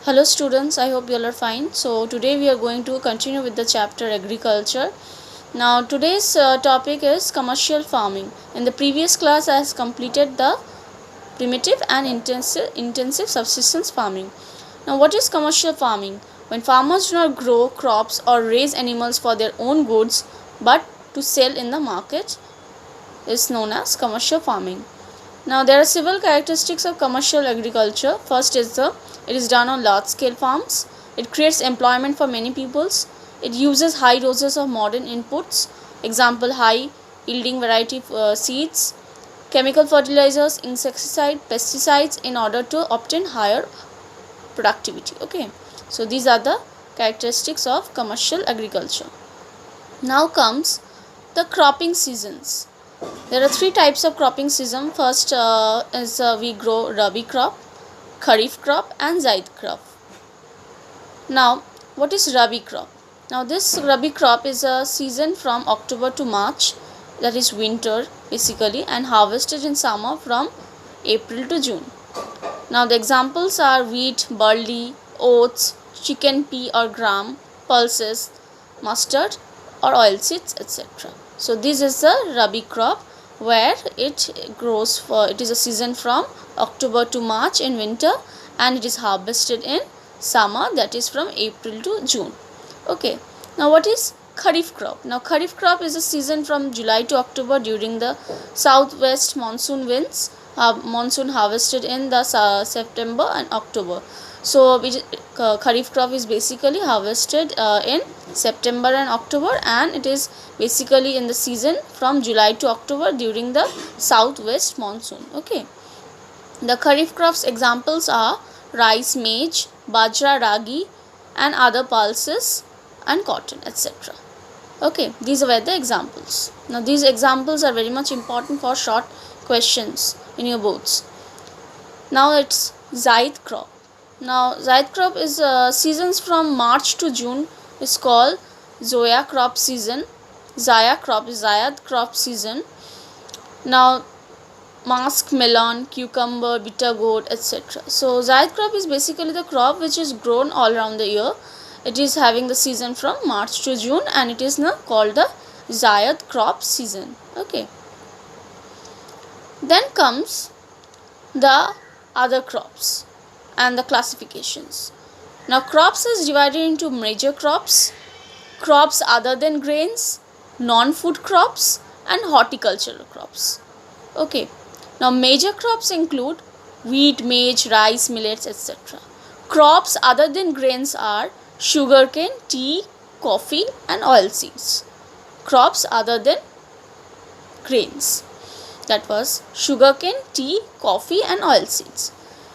Hello students, I hope you all are fine. So today we are going to continue with the chapter agriculture. Now today's topic is commercial farming. In the previous class I has completed the primitive and intensive subsistence farming. Now what is commercial farming? When farmers do not grow crops or raise animals for their own goods but to sell in the market is known as commercial farming. Now there are several characteristics of commercial agriculture. First is it is done on large scale farms. It creates employment for many peoples. It uses high doses of modern inputs. Example, high yielding variety seeds, chemical fertilizers, insecticide, pesticides in order to obtain higher productivity. Okay, so these are the characteristics of commercial agriculture. Now comes the cropping seasons. There are three types of cropping season. First is we grow Rabi crop, Kharif crop and Zaid crop. Now what is Rabi crop? Now this Rabi crop is a season from October to March, that is winter basically, and harvested in summer from April to June. Now the examples are wheat, barley, oats, chicken pea or gram, pulses, mustard or oilseeds, etc. So this is the Rabi crop where it grows for, it is a season from October to March in winter and it is harvested in summer, that is from April to June. Okay, now what is Kharif crop? Now Kharif crop is a season from July to October during the southwest monsoon winds. Monsoon harvested in the September and October. So Kharif crop is basically harvested in September and October, and it is basically in the season from July to October during the southwest monsoon. Okay, the Kharif crops examples are rice, maize, bajra, ragi and other pulses and cotton, etc. Okay, these were the examples. Now these examples are very much important for short questions in your boards. Now it's Zaid crop. Now Zaid crop is seasons from March to June is called Zoya crop season. Zaya crop is Zayad crop season. Now musk, melon, cucumber, bitter gourd, etc. So Zaid crop is basically the crop which is grown all around the year. It is having the season from March to June and it is now called the Zayad crop season. Okay. Then comes the other crops and the classifications. Now crops is divided into major crops, crops other than grains, non-food crops and horticultural crops. Okay. Now major crops include wheat, maize, rice, millets, etc. Crops other than grains are sugarcane, tea, coffee and oilseeds. Crops other than grains, that was sugarcane, tea, coffee and oilseeds.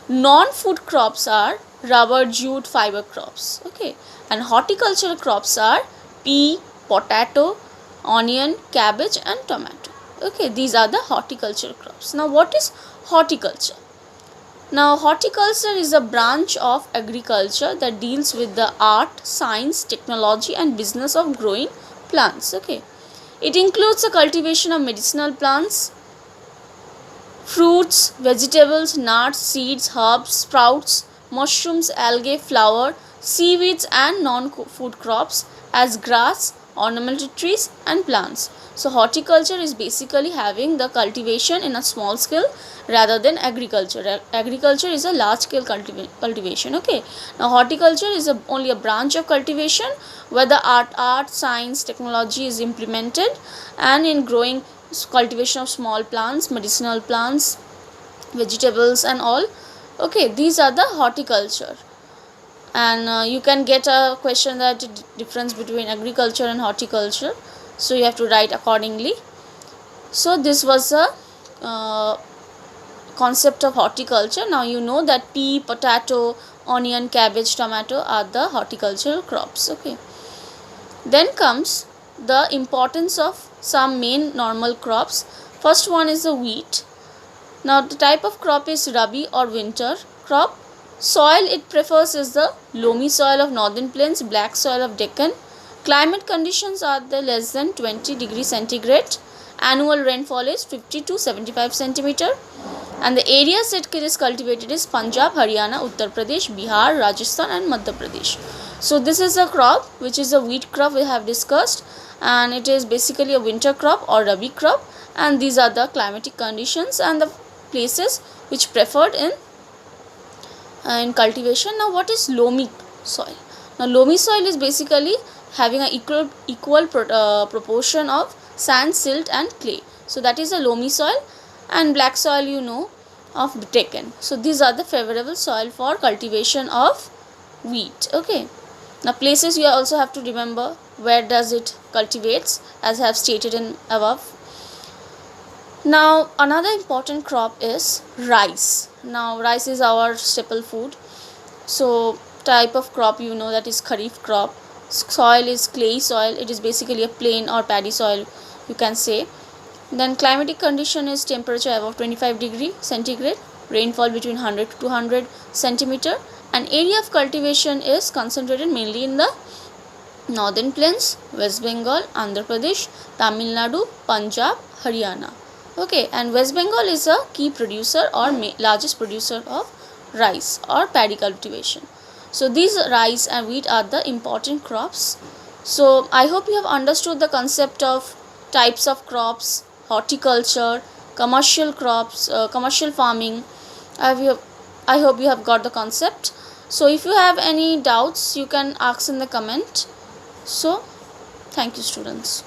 Non-food crops are rubber, jute, fiber crops. Okay, and horticultural crops are pea, potato, onion, cabbage and tomato. Okay, these are the horticultural crops. Now what is horticulture? Now horticulture is a branch of agriculture that deals with the art, science, technology and business of growing plants. Okay, it includes the cultivation of medicinal plants, fruits, vegetables, nuts, seeds, herbs, sprouts, mushrooms, algae, flower, seaweeds and non-food crops as grass, ornamental trees and plants. So horticulture is basically having the cultivation in a small scale rather than agriculture. Agriculture is a large scale cultivation. Okay, now horticulture is only a branch of cultivation where the art, science, technology is implemented, and in growing cultivation of small plants, medicinal plants, vegetables and all. Okay, these are the horticulture. And you can get a question that difference between agriculture and horticulture, so you have to write accordingly. So this was a concept of horticulture. Now you know that pea, potato, onion, cabbage, tomato are the horticultural crops. Okay, then comes the importance of some main normal crops. First one is the wheat. Now the type of crop is Rabi or winter crop. Soil it prefers is the loamy soil of northern plains, black soil of Deccan. Climate conditions are the less than 20 degrees centigrade. Annual rainfall is 50 to 75 centimeter and the areas it is cultivated is Punjab, Haryana, Uttar Pradesh, Bihar, Rajasthan and Madhya Pradesh. So this is a crop which is a wheat crop we have discussed, and it is basically a winter crop or rabi crop, and these are the climatic conditions and the places which preferred in cultivation. Now what is loamy soil? Now loamy soil is basically having an equal proportion of sand, silt and clay. So that is a loamy soil, and black soil you know of Deccan. So these are the favorable soil for cultivation of wheat. Okay. Now places you also have to remember where does it cultivates, as I have stated in above. Now another important crop is rice. Now rice is our staple food. So type of crop you know that is kharif crop. Soil is clay soil. It is basically a plain or paddy soil you can say. Then climatic condition is temperature above 25 degree centigrade, rainfall between 100 to 200 centimeter, and area of cultivation is concentrated mainly in the northern plains, West Bengal, Andhra Pradesh, Tamil Nadu, Punjab, Haryana. Okay, and West Bengal is a key producer or largest producer of rice or paddy cultivation. So these rice and wheat are the important crops. So I hope you have understood the concept of types of crops, horticulture, commercial crops, commercial farming. I hope you have got the concept. So if you have any doubts you can ask in the comment. So thank you students.